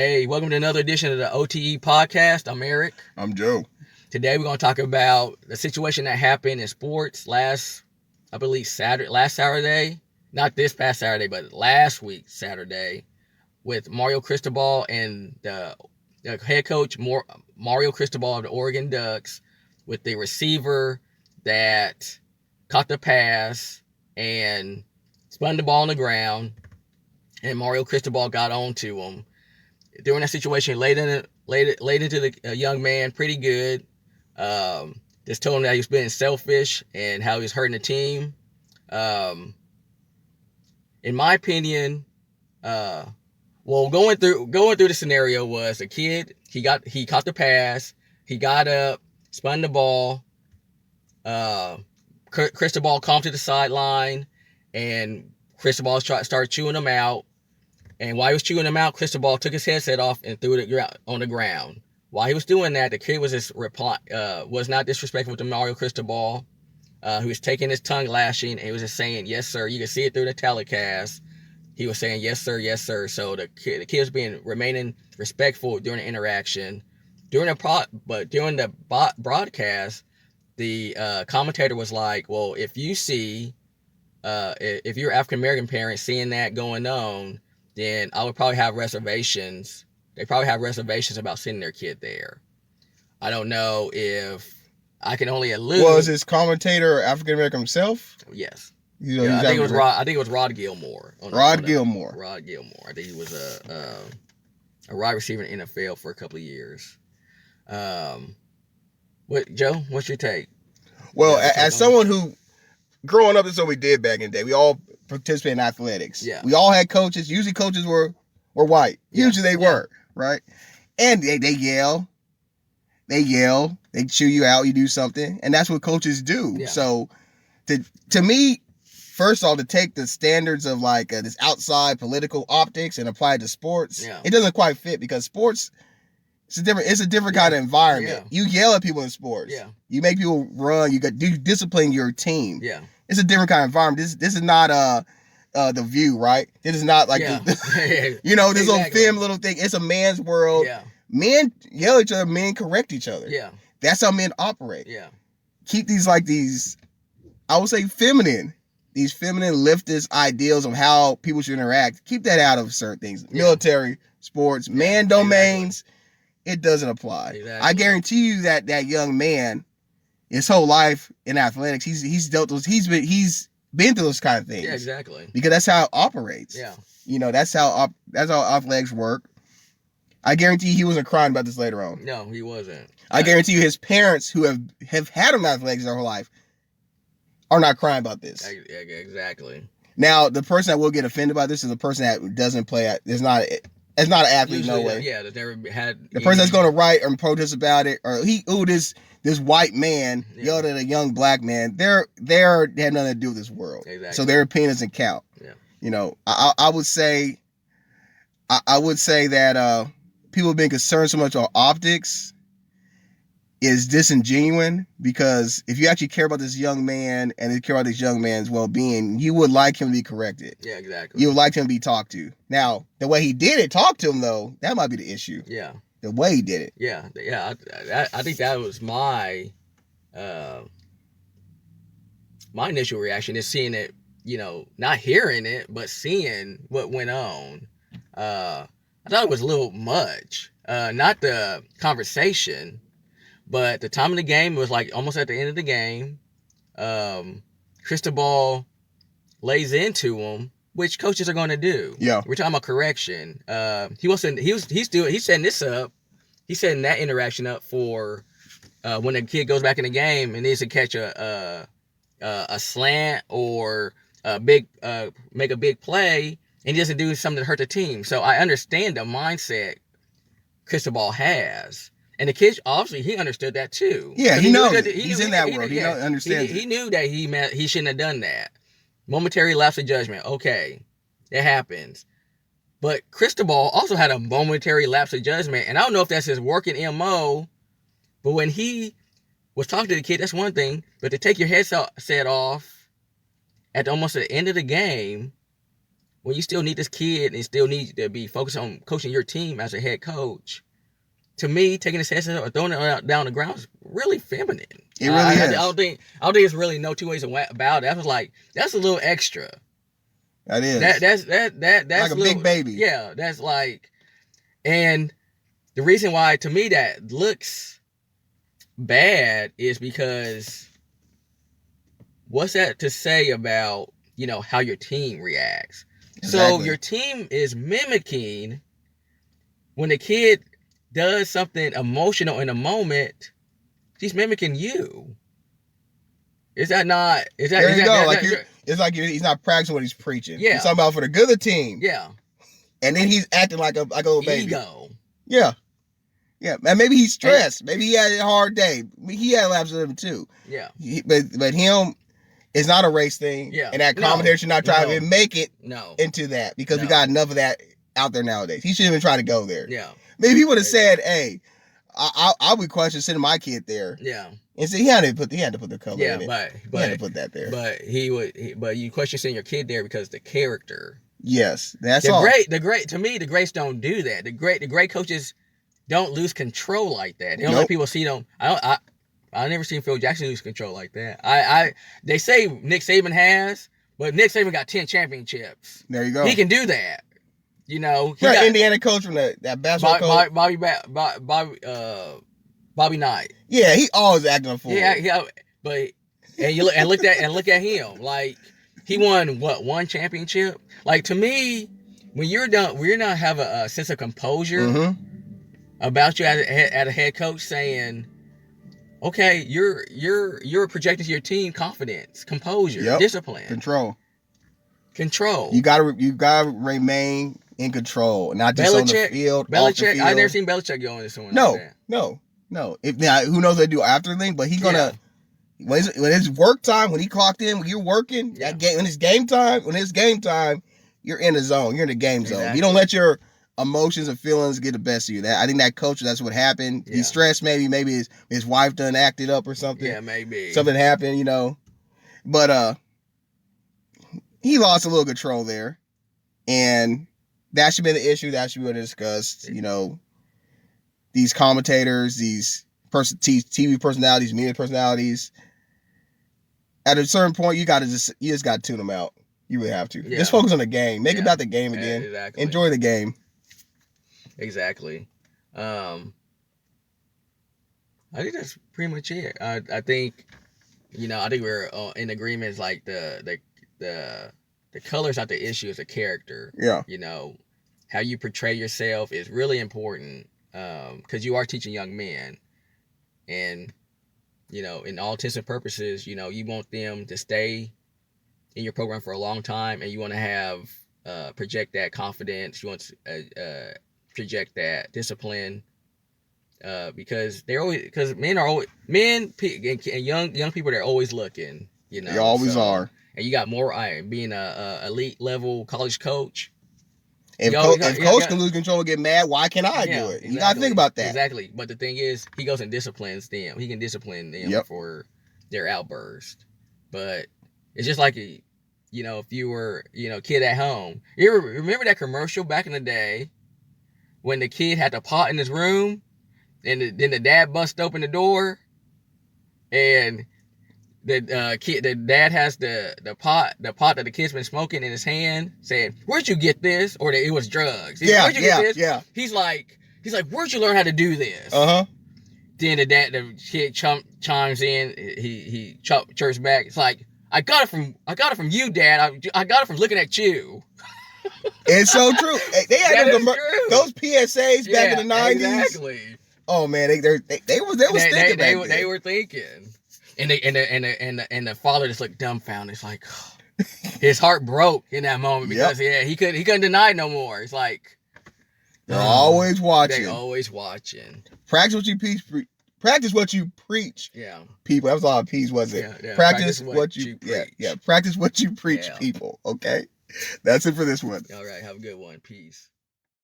Hey, welcome to another edition of the OTE podcast. I'm Eric. I'm Joe. Today we're going to talk about the situation that happened in sports last Saturday. Not this past Saturday, but last week, Saturday, with Mario Cristobal and the head coach, Mario Cristobal of the Oregon Ducks, with the receiver that caught the pass and spun the ball on the ground, and Mario Cristobal got onto him. During that situation, laid into the young man pretty good. Just told him that he was being selfish and how he was hurting the team. In my opinion, going through the scenario was a kid. He caught the pass. He got up, spun the ball. Cristobal came to the sideline, and Cristobal started chewing him out. And while he was chewing him out, Cristobal took his headset off and threw it on the ground. While he was doing that, the kid was not disrespectful to Mario Cristobal. He was taking his tongue lashing, and he was just saying, "Yes, sir." You can see it through the telecast. He was saying, "Yes, sir, yes, sir." So the kid was remaining respectful during the interaction. During the broadcast, the commentator was like, "Well, if you see, if you're African American parents seeing that going on, then I would probably have reservations. They probably have reservations about sending their kid there." I don't know if I can only allude. Was his commentator African American himself? Yes. Yeah, I think it was Rod Gilmore. Rod Gilmore. I think he was a wide receiver in the NFL for a couple of years. Joe? What's your take? Well, as someone who, growing up, this is what we did back in the day. We all participated in athletics. Yeah. We all had coaches. Usually coaches were white. Usually they were, right? And they yell. They chew you out, you do something. And that's what coaches do. Yeah. So to me, first of all, to take the standards of like this outside political optics and apply it to sports, it doesn't quite fit, because sports, it's a different kind of environment. Yeah. You yell at people in sports. Yeah. You make people run. You discipline your team. Yeah. It's a different kind of environment. This is not The View, right? This is not like this little film little thing. It's a man's world. Yeah. Men yell at each other. Men correct each other. Yeah. That's how men operate. Yeah. Keep these, I would say, feminine leftist ideals of how people should interact. Keep that out of certain things. Yeah. Military, sports, man domains. Exactly. It doesn't apply. Exactly. I guarantee you that young man, his whole life in athletics, he's dealt with, he's been through those kind of things. Yeah, exactly. Because that's how it operates. Yeah. That's how athletics work. I guarantee he wasn't crying about this later on. No, he wasn't. I guarantee you his parents, who have had him in athletics their whole life, are not crying about this. Exactly. Now, the person that will get offended by this is the person that doesn't play. It's not an athlete. Usually, no way. Yeah, that's never had. The person that's going to write and protest about it, or this white man yelled at a young black man. They have nothing to do with this world. Exactly. So their opinion doesn't count. Yeah. I would say that people being concerned so much on optics is disingenuous, because if you actually care about this young man and you care about this young man's well-being, you would like him to be corrected. Yeah, exactly. You would like him to be talked to. Now, the way he did it, talk to him though, that might be the issue. Yeah. The way he did it. Yeah. I think that was my initial reaction, is seeing it, not hearing it, but seeing what went on. I thought it was a little much. Not the conversation, but the time of the game. Was like almost at the end of the game. Cristobal lays into him, which coaches are going to do. Yeah. We're talking about correction. He's setting this up. He's setting that interaction up for when the kid goes back in the game and needs to catch a slant or make a big play, and he doesn't do something to hurt the team. So I understand the mindset Cristobal has. And the kid, obviously, he understood that too. Yeah, he knows. He's in that world. He understands. He knew that he shouldn't have done that. Momentary lapse of judgment. Okay, that happens. But Cristobal also had a momentary lapse of judgment, and I don't know if that's his working MO. But when he was talking to the kid, that's one thing. But to take your headset off at almost the end of the game, when you still need this kid and still need to be focused on coaching your team as a head coach, to me, taking his headset or throwing it down the ground is really feminine. It really is. I don't think there's really no two ways about it. That was like, that's a little extra. That is. That's like a big baby. Yeah, that's like, and the reason why to me that looks bad is because what's that to say about, you know, how your team reacts? Exactly. So your team is mimicking when the kid does something emotional in a moment, he's mimicking you. Is that not? Is that? There is you that, go. that, Like that, it's like he's not practicing what he's preaching. Yeah. He's talking about for the good of the team. Yeah. And then he's acting like a little baby. Ego. Yeah. Yeah. And maybe he's stressed. Maybe he had a hard day. He had laps of him too. Yeah. But him, it's not a race thing. Yeah. And that commentator should not try to make it into that because we got enough of that out there nowadays. He shouldn't even try to go there. Yeah. Maybe he would have said, "Hey, I'll be questioning sending my kid there." Yeah. And so he had to put the color in it. But he had to put that there. But but you question sending your kid there because the character. Yes, that's all. To me, the greats don't do that. The great coaches don't lose control like that. They don't let people see them. I never seen Phil Jackson lose control like that. They say Nick Saban has, but Nick Saban got 10 championships. There you go. He can do that. You know, he got Indiana coach from that basketball coach. Bobby Knight. Yeah, he always acting a fool. Yeah, but look at him. Like, he won one championship. Like, to me, when you're done, we're not have a sense of composure about you at a head coach saying, okay, you're projecting to your team confidence, composure, discipline, control. You gotta remain in control, not just on the field. Belichick, I never seen Belichick go into someone. No. If now, who knows what they do after the thing, but he's gonna when it's work time, when he clocked in, when you're working, when it's game time, you're in the zone. You're in the game zone. You don't let your emotions and feelings get the best of you. That I think that coach, that's what happened. He's stressed. Maybe his wife done acted up or something. Yeah, maybe something happened. You know, but he lost a little control there, and that should be the issue. That should be discussed. You know, these commentators, these TV personalities, media personalities. At a certain point, you just got to tune them out. You really have to. Just focus on the game. Make it about the game again. Exactly. Enjoy the game. Exactly. I think that's pretty much it. I think we're in agreement. Like the color's not the issue. It's the character. Yeah. You know, how you portray yourself is really important. Because you are teaching young men, and in all intents and purposes, you want them to stay in your program for a long time, and you want to have project that confidence. You want to project that discipline, because men and young people, they're always looking. They always are. And you got more being a elite level college coach. If coach can lose control and get mad, why can't I do it? Exactly. You got to think about that. Exactly. But the thing is, he goes and disciplines them. He can discipline them for their outburst. But it's just like, if you were, a kid at home. You remember that commercial back in the day when the kid had the pot in his room and then the dad bust open the door and the dad has the pot that the kid's been smoking in his hand, saying, "Where'd you get this?" Or that it was drugs. Where'd you get this? Yeah. He's like, "Where'd you learn how to do this?" Then the kid chimes in. He chirps back. It's like, I got it from you, Dad. I got it from looking at you. It's so true. They had those PSAs back in the 90s. Exactly. Oh man, they were thinking. They were thinking. And the father just looked dumbfounded. It's like his heart broke in that moment because he couldn't deny no more. It's like they're always watching. They're always watching. Practice what you preach. Practice what you preach. Yeah. People. That was a lot of P's, wasn't it? Yeah. Practice what you preach. Yeah. Practice what you preach, people. Okay. That's it for this one. All right. Have a good one. Peace.